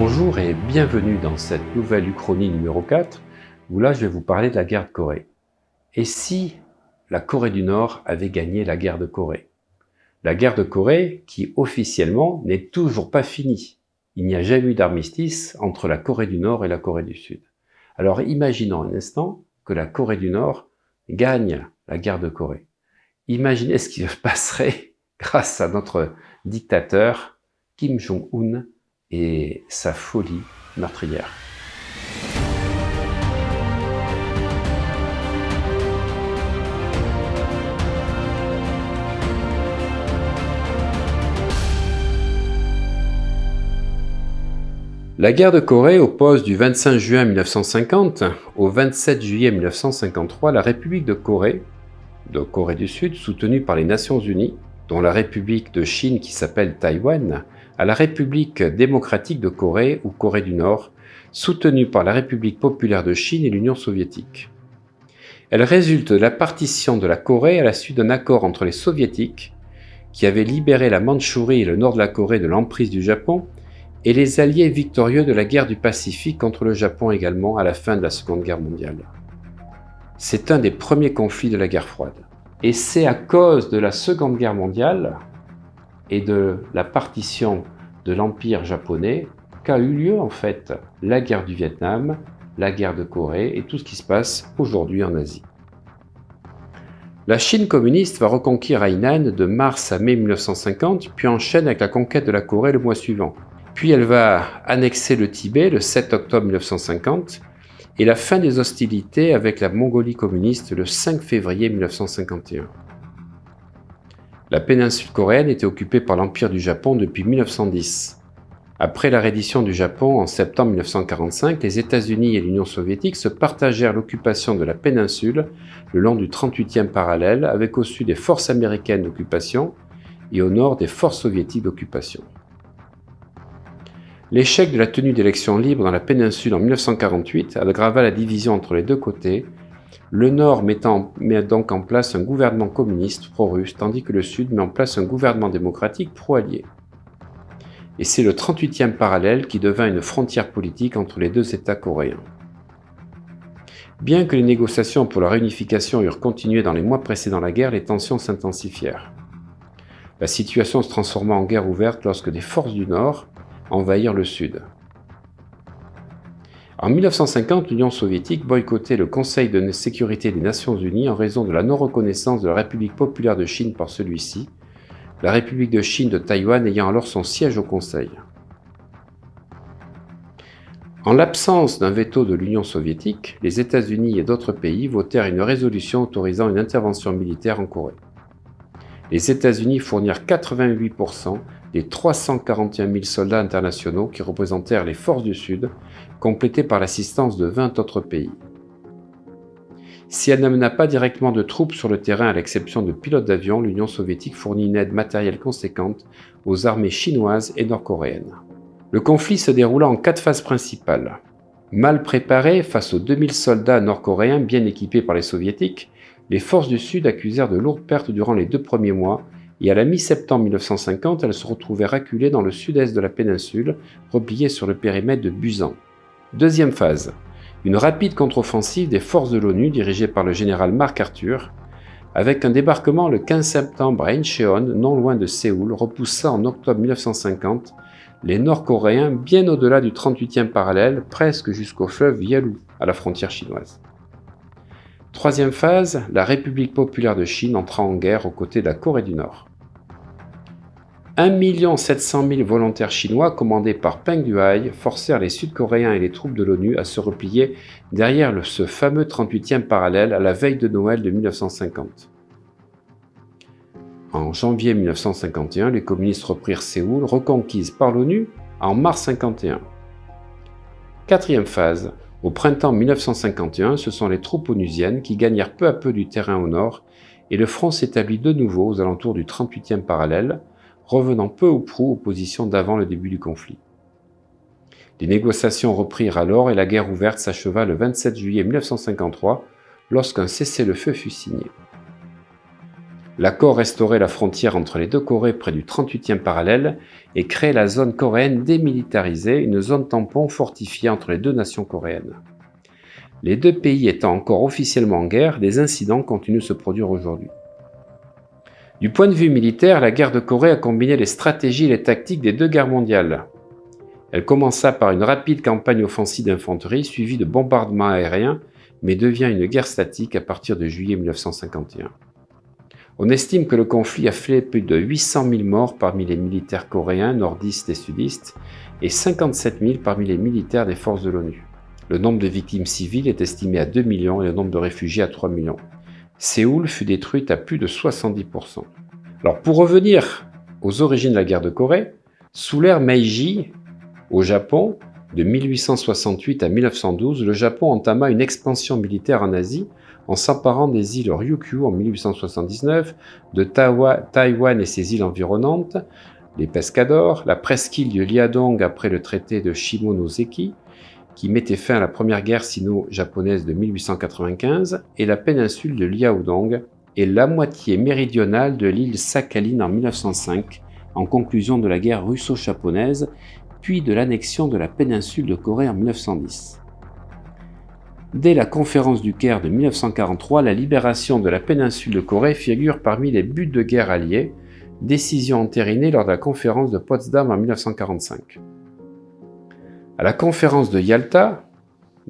Bonjour et bienvenue dans cette nouvelle uchronie numéro 4, où là je vais vous parler de la guerre de Corée. Et si la Corée du Nord avait gagné la guerre de Corée? La guerre de Corée qui officiellement n'est toujours pas finie. Il n'y a jamais eu d'armistice entre la Corée du Nord et la Corée du Sud. Alors imaginons un instant que la Corée du Nord gagne la guerre de Corée. Imaginez ce qui se passerait grâce à notre dictateur Kim Jong-un et sa folie meurtrière. La guerre de Corée oppose du 25 juin 1950 au 27 juillet 1953 la République de Corée du Sud, soutenue par les Nations Unies, dont la République de Chine qui s'appelle Taïwan, à la République démocratique de Corée ou Corée du Nord, soutenue par la République populaire de Chine et l'Union soviétique. Elle résulte de la partition de la Corée à la suite d'un accord entre les soviétiques, qui avaient libéré la Mandchourie et le nord de la Corée de l'emprise du Japon, et les alliés victorieux de la guerre du Pacifique contre le Japon également à la fin de la Seconde Guerre mondiale. C'est un des premiers conflits de la guerre froide. Et c'est à cause de la Seconde Guerre mondiale et de la partition de l'Empire japonais qu'a eu lieu en fait la guerre du Vietnam, la guerre de Corée et tout ce qui se passe aujourd'hui en Asie. La Chine communiste va reconquérir Hainan de mars à mai 1950, puis enchaîne avec la conquête de la Corée le mois suivant. Puis elle va annexer le Tibet le 7 octobre 1950 et la fin des hostilités avec la Mongolie communiste le 5 février 1951. La péninsule coréenne était occupée par l'Empire du Japon depuis 1910. Après la reddition du Japon en septembre 1945, les États-Unis et l'Union soviétique se partagèrent l'occupation de la péninsule le long du 38e parallèle, avec au sud des forces américaines d'occupation et au nord des forces soviétiques d'occupation. L'échec de la tenue d'élections libres dans la péninsule en 1948 aggrava la division entre les deux côtés, le Nord met donc en place un gouvernement communiste pro-russe, tandis que le Sud met en place un gouvernement démocratique pro-allié. Et c'est le 38e parallèle qui devint une frontière politique entre les deux États coréens. Bien que les négociations pour la réunification eurent continué dans les mois précédant la guerre, les tensions s'intensifièrent. La situation se transforma en guerre ouverte lorsque des forces du Nord envahirent le Sud. En 1950, l'Union soviétique boycottait le Conseil de sécurité des Nations Unies en raison de la non-reconnaissance de la République populaire de Chine par celui-ci, la République de Chine de Taïwan ayant alors son siège au Conseil. En l'absence d'un veto de l'Union soviétique, les États-Unis et d'autres pays votèrent une résolution autorisant une intervention militaire en Corée. Les États-Unis fournirent 88% des 341 000 soldats internationaux qui représentèrent les forces du Sud, complétés par l'assistance de 20 autres pays. Si elle n'amena pas directement de troupes sur le terrain à l'exception de pilotes d'avion, l'Union soviétique fournit une aide matérielle conséquente aux armées chinoises et nord-coréennes. Le conflit se déroula en 4 phases principales. Mal préparées face aux 2000 soldats nord-coréens bien équipés par les soviétiques, les forces du Sud accusèrent de lourdes pertes durant les 2 premiers mois, et à la mi-septembre 1950, elles se retrouvaient reculées dans le sud-est de la péninsule, repliées sur le périmètre de Busan. Deuxième phase, une rapide contre-offensive des forces de l'ONU dirigée par le général MacArthur, avec un débarquement le 15 septembre à Incheon, non loin de Séoul, repoussant en octobre 1950 les Nord-Coréens bien au-delà du 38e parallèle, presque jusqu'au fleuve Yalu, à la frontière chinoise. Troisième phase, la République populaire de Chine entra en guerre aux côtés de la Corée du Nord. 1 700 000 volontaires chinois commandés par Peng Duai forcèrent les Sud-Coréens et les troupes de l'ONU à se replier derrière ce fameux 38e parallèle à la veille de Noël de 1950. En janvier 1951, les communistes reprirent Séoul, reconquise par l'ONU en mars 1951. Quatrième phase, au printemps 1951, ce sont les troupes onusiennes qui gagnèrent peu à peu du terrain au nord et le front s'établit de nouveau aux alentours du 38e parallèle, revenant peu ou prou aux positions d'avant le début du conflit. Les négociations reprirent alors et la guerre ouverte s'acheva le 27 juillet 1953 lorsqu'un cessez-le-feu fut signé. L'accord restaurait la frontière entre les deux Corées près du 38e parallèle et créait la zone coréenne démilitarisée, une zone tampon fortifiée entre les deux nations coréennes. Les deux pays étant encore officiellement en guerre, des incidents continuent de se produire aujourd'hui. Du point de vue militaire, la guerre de Corée a combiné les stratégies et les tactiques des deux guerres mondiales. Elle commença par une rapide campagne offensive d'infanterie suivie de bombardements aériens, mais devient une guerre statique à partir de juillet 1951. On estime que le conflit a fait plus de 800 000 morts parmi les militaires coréens, nordistes et sudistes, et 57 000 parmi les militaires des forces de l'ONU. Le nombre de victimes civiles est estimé à 2 millions et le nombre de réfugiés à 3 millions. Séoul fut détruite à plus de 70%. Alors pour revenir aux origines de la guerre de Corée, sous l'ère Meiji, au Japon, de 1868 à 1912, le Japon entama une expansion militaire en Asie en s'emparant des îles Ryukyu en 1879, de Taïwan et ses îles environnantes, les Pescadores, la presqu'île du Liaodong après le traité de Shimonoseki, qui mettait fin à la première guerre sino-japonaise de 1895, et la péninsule de Liaodong, et la moitié méridionale de l'île Sakhaline en 1905, en conclusion de la guerre russo-japonaise, puis de l'annexion de la péninsule de Corée en 1910. Dès la conférence du Caire de 1943, la libération de la péninsule de Corée figure parmi les buts de guerre alliés, décision entérinée lors de la conférence de Potsdam en 1945. À la conférence de Yalta,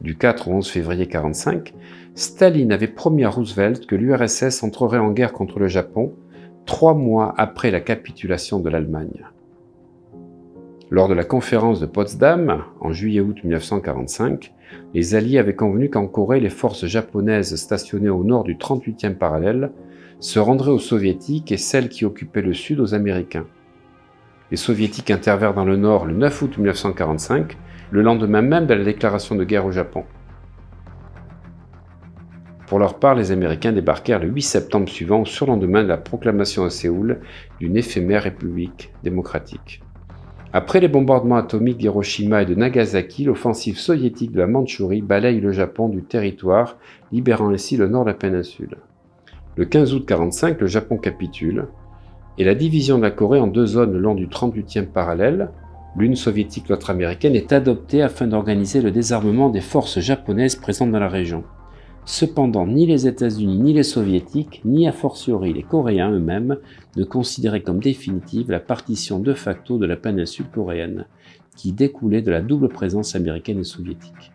du 4 au 11 février 1945, Staline avait promis à Roosevelt que l'URSS entrerait en guerre contre le Japon 3 mois après la capitulation de l'Allemagne. Lors de la conférence de Potsdam, en juillet-août 1945, les Alliés avaient convenu qu'en Corée, les forces japonaises stationnées au nord du 38e parallèle se rendraient aux Soviétiques et celles qui occupaient le sud aux Américains. Les Soviétiques intervinrent dans le nord le 9 août 1945, le lendemain même de la déclaration de guerre au Japon. Pour leur part, les Américains débarquèrent le 8 septembre suivant, au surlendemain de la proclamation à Séoul d'une éphémère république démocratique. Après les bombardements atomiques d'Hiroshima et de Nagasaki, l'offensive soviétique de la Mandchourie balaye le Japon du territoire, libérant ainsi le nord de la péninsule. Le 15 août 1945, le Japon capitule, et la division de la Corée en deux zones le long du 38e parallèle, l'une soviétique, l'autre américaine, est adoptée afin d'organiser le désarmement des forces japonaises présentes dans la région. Cependant, ni les États-Unis, ni les Soviétiques, ni a fortiori les Coréens eux-mêmes ne considéraient comme définitive la partition de facto de la péninsule coréenne, qui découlait de la double présence américaine et soviétique.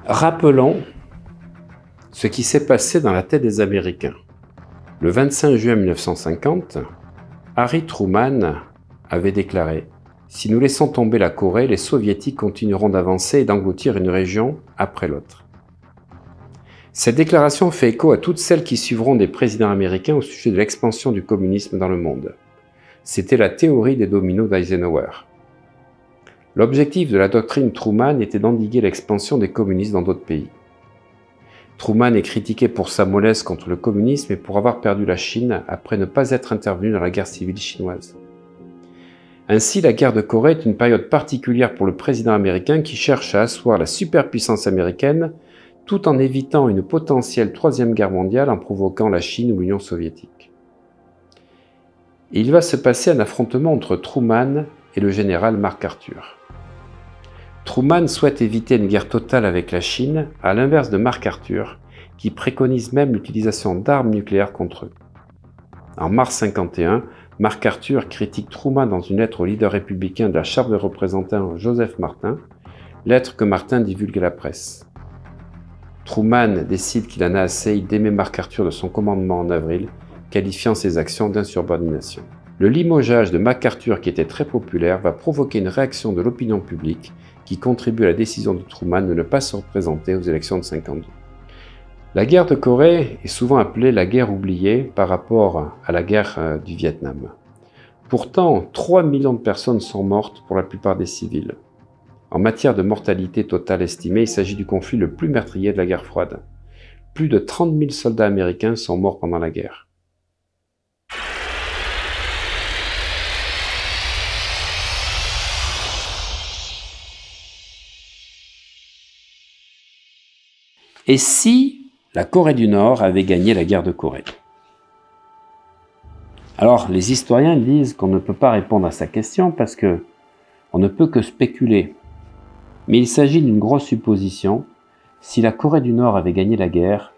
Rappelons ce qui s'est passé dans la tête des Américains. Le 25 juin 1950, Harry Truman avait déclaré « Si nous laissons tomber la Corée, les Soviétiques continueront d'avancer et d'engloutir une région après l'autre. » Cette déclaration fait écho à toutes celles qui suivront des présidents américains au sujet de l'expansion du communisme dans le monde. C'était la théorie des dominos d'Eisenhower. L'objectif de la doctrine Truman était d'endiguer l'expansion des communistes dans d'autres pays. Truman est critiqué pour sa mollesse contre le communisme et pour avoir perdu la Chine après ne pas être intervenu dans la guerre civile chinoise. Ainsi, la guerre de Corée est une période particulière pour le président américain qui cherche à asseoir la superpuissance américaine tout en évitant une potentielle troisième guerre mondiale en provoquant la Chine ou l'Union soviétique. Et il va se passer un affrontement entre Truman et le général MacArthur. Truman souhaite éviter une guerre totale avec la Chine, à l'inverse de MacArthur, qui préconise même l'utilisation d'armes nucléaires contre eux. En mars 1951, MacArthur critique Truman dans une lettre au leader républicain de la Chambre des représentants Joseph Martin, lettre que Martin divulgue à la presse. Truman décide qu'il en a assez, il démet MacArthur de son commandement en avril, qualifiant ses actions d'insubordination. Le limogeage de MacArthur, qui était très populaire, va provoquer une réaction de l'opinion publique qui contribue à la décision de Truman de ne pas se représenter aux élections de 1952. La guerre de Corée est souvent appelée la guerre oubliée par rapport à la guerre du Vietnam. Pourtant, 3 millions de personnes sont mortes, pour la plupart des civils. En matière de mortalité totale estimée, il s'agit du conflit le plus meurtrier de la guerre froide. Plus de 30 000 soldats américains sont morts pendant la guerre. Et si la Corée du Nord avait gagné la guerre de Corée. Alors, les historiens disent qu'on ne peut pas répondre à sa question parce que on ne peut que spéculer. Mais il s'agit d'une grosse supposition. Si la Corée du Nord avait gagné la guerre,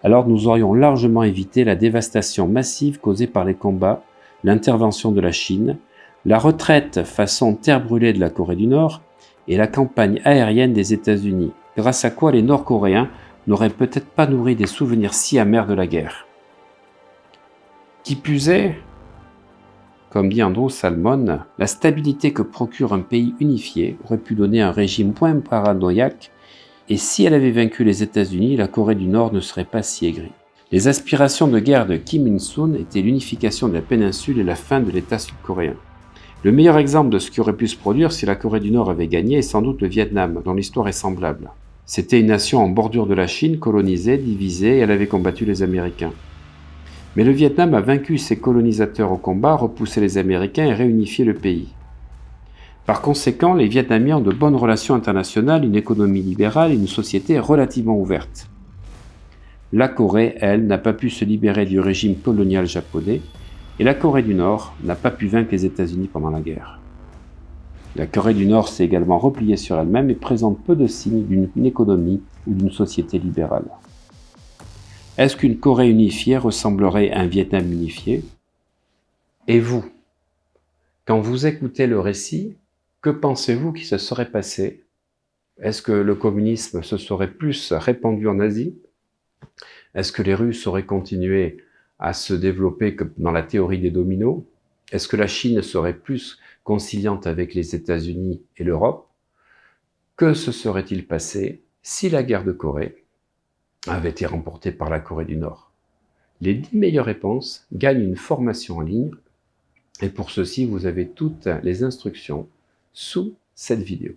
alors nous aurions largement évité la dévastation massive causée par les combats, l'intervention de la Chine, la retraite façon terre brûlée de la Corée du Nord et la campagne aérienne des États-Unis, grâce à quoi les Nord-Coréens n'auraient peut-être pas nourri des souvenirs si amers de la guerre. Qui plus est, comme dit Andrew Salmon, la stabilité que procure un pays unifié aurait pu donner un régime moins paranoïaque, et si elle avait vaincu les États-Unis, la Corée du Nord ne serait pas si aigrie. Les aspirations de guerre de Kim Il-sung étaient l'unification de la péninsule et la fin de l'État sud-coréen. Le meilleur exemple de ce qui aurait pu se produire si la Corée du Nord avait gagné est sans doute le Vietnam, dont l'histoire est semblable. C'était une nation en bordure de la Chine, colonisée, divisée, et elle avait combattu les Américains. Mais le Vietnam a vaincu ses colonisateurs au combat, repoussé les Américains et réunifié le pays. Par conséquent, les Vietnamiens ont de bonnes relations internationales, une économie libérale et une société relativement ouverte. La Corée, elle, n'a pas pu se libérer du régime colonial japonais, et la Corée du Nord n'a pas pu vaincre les États-Unis pendant la guerre. La Corée du Nord s'est également repliée sur elle-même et présente peu de signes d'une économie ou d'une société libérale. Est-ce qu'une Corée unifiée ressemblerait à un Vietnam unifié? Et vous, quand vous écoutez le récit, que pensez-vous qui se serait passé? Est-ce que le communisme se serait plus répandu en Asie? Est-ce que les Russes auraient continué à se développer que dans la théorie des dominos? Est-ce que la Chine serait plus conciliante avec les États-Unis et l'Europe? Que se serait-il passé si la guerre de Corée avait été remportée par la Corée du Nord? Les 10 meilleures réponses gagnent une formation en ligne, et pour ceci, vous avez toutes les instructions sous cette vidéo.